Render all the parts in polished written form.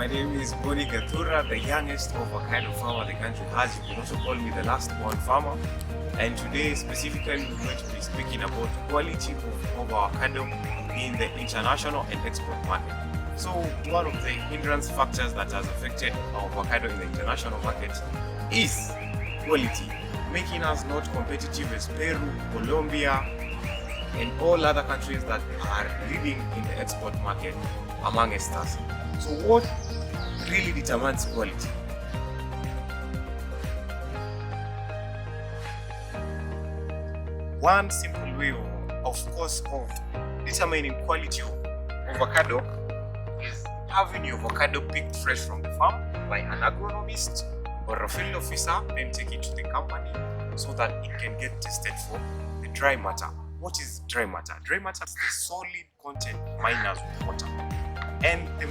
my name is Boni Gatura, the youngest avocado farmer the country has. You can also call me the last born farmer. And today specifically we're going to be speaking about quality of avocado in the international and export market. So one of the hindrance factors that has affected our avocado in the international market is quality, making us not competitive as Peru, Colombia, and all other countries that are leading in the export market amongst us. So what really determines quality? One simple way of determining quality of avocado is having your avocado picked fresh from the farm by an agronomist or a field officer, then take it to the company so that it can get tested for the dry matter. What is dry matter? Dry matter is the solid content minus water, and the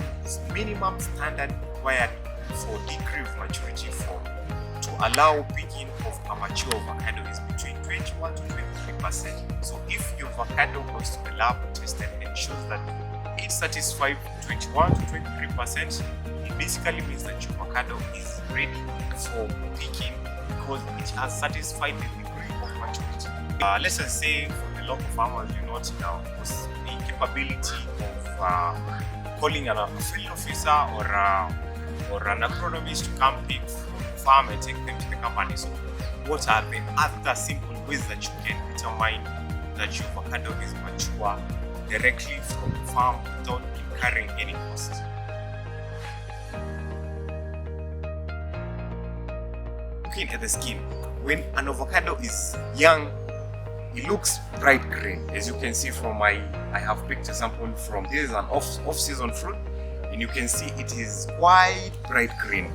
minimum standard required for degree of maturity to allow picking of a mature avocado is between 21 to 23%. So if your avocado goes to the lab tested and shows that it satisfies 21 to 23%, it basically means that your avocado is ready for picking because it has satisfied the degree of maturity. Let's just say for the local farmers, you not the capability of calling a field officer or an agronomist to come pick from the farm and take them to the company. So what are the other simple ways that you can determine that your avocado is mature directly from the farm without incurring any cost? Looking at the skin, when an avocado is young, it looks bright green. As you can see from I have picked a sample from, this is an off-season fruit, and you can see it is quite bright green.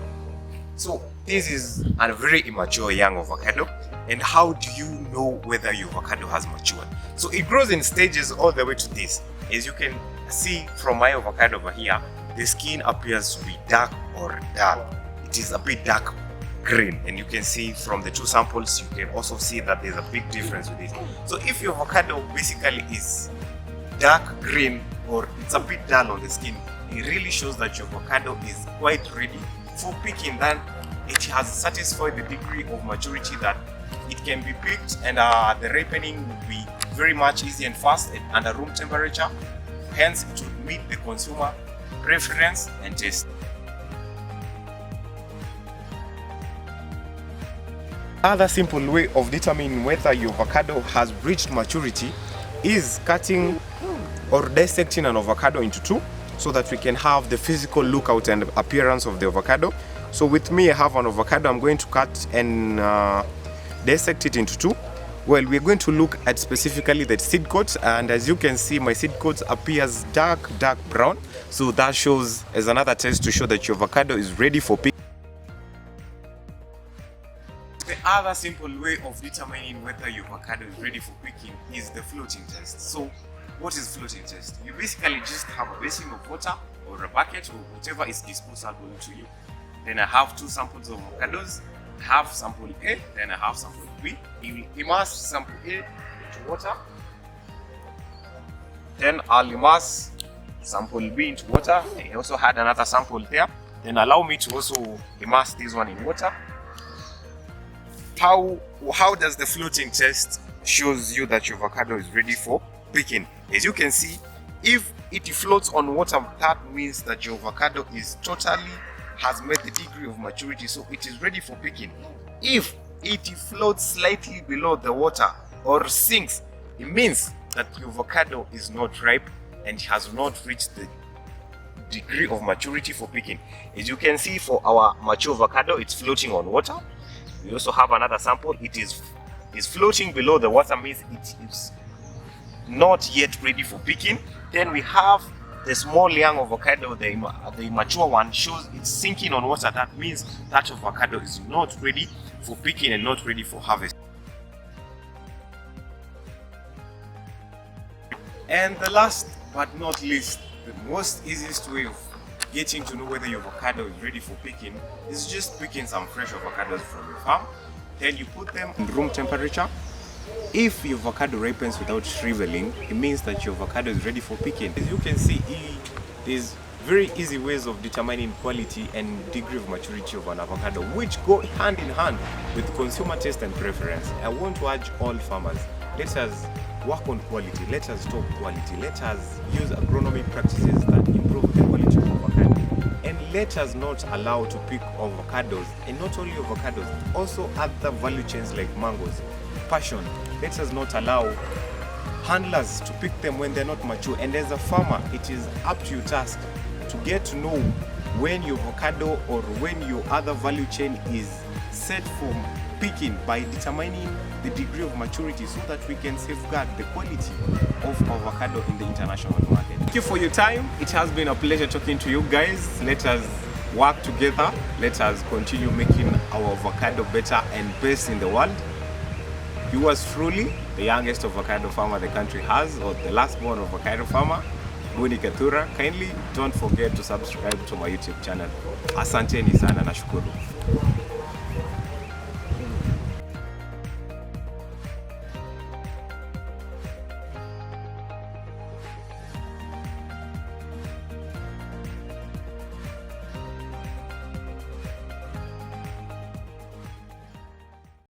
So this is a very immature young avocado. And how do you know whether your avocado has matured? So it grows in stages all the way to this. As you can see from my avocado over here, the skin appears to be dark or dull. It is a bit dark green, and you can see from the two samples you can also see that there's a big difference with it. So if your avocado basically is dark green or it's a bit dull on the skin, it really shows that your avocado is quite ready for picking. Then it has satisfied the degree of maturity that it can be picked, and the ripening will be very much easy and fast under room temperature. Hence it would meet the consumer preference and taste. Another simple way of determining whether your avocado has reached maturity is cutting or dissecting an avocado into two so that we can have the physical lookout and appearance of the avocado. So with me, I have an avocado. I'm going to cut and dissect it into two. Well, we're going to look at specifically the seed coat, and as you can see, my seed coat appears dark brown. So that shows as another test to show that your avocado is ready for picking. The other simple way of determining whether your avocado is ready for picking is the floating test. So what is floating test? You basically just have a basin of water or a bucket or whatever is disposable to you. Then I have two samples of avocados. I have sample A, then I have sample B. You immerse sample A into water. Then I'll immerse sample B into water. I also had another sample there. Then allow me to also immerse this one in water. How does the floating test shows you that your avocado is ready for picking? As you can see, if it floats on water, that means that your avocado is has met the degree of maturity, so it is ready for picking. If it floats slightly below the water or sinks, it means that your avocado is not ripe and has not reached the degree of maturity for picking. As you can see, for our mature avocado, it's floating on water. We also have another sample. It is floating below the water, means it is not yet ready for picking. Then we have the small young avocado, the mature one, shows it's sinking on water. That means that avocado is not ready for picking and not ready for harvest. And the last but not least, the most easiest way of getting to know whether your avocado is ready for picking is just picking some fresh avocados from your farm. Then you put them in room temperature. If your avocado ripens without shriveling, it means that your avocado is ready for picking. As you can see, there's very easy ways of determining quality and degree of maturity of an avocado, which go hand in hand with consumer taste and preference. I want to urge all farmers, let us work on quality, let us talk quality, let us use agronomic practices that improve the quality of avocado, and let us not allow to pick avocados, and not only avocados, also other value chains like mangoes, passion. Let us not allow handlers to pick them when they're not mature. And as a farmer, it is up to your task to get to know when your avocado or when your other value chain is set for picking by determining the degree of maturity, so that we can safeguard the quality of avocado in the international market. Thank you for your time. It has been a pleasure talking to you guys. Let us work together. Let us continue making our avocado better and best in the world. Yours truly, the youngest avocado farmer the country has, or the last born avocado farmer, Buni Katura. Kindly don't forget to subscribe to my YouTube channel. Asanteni sana, nashukuru.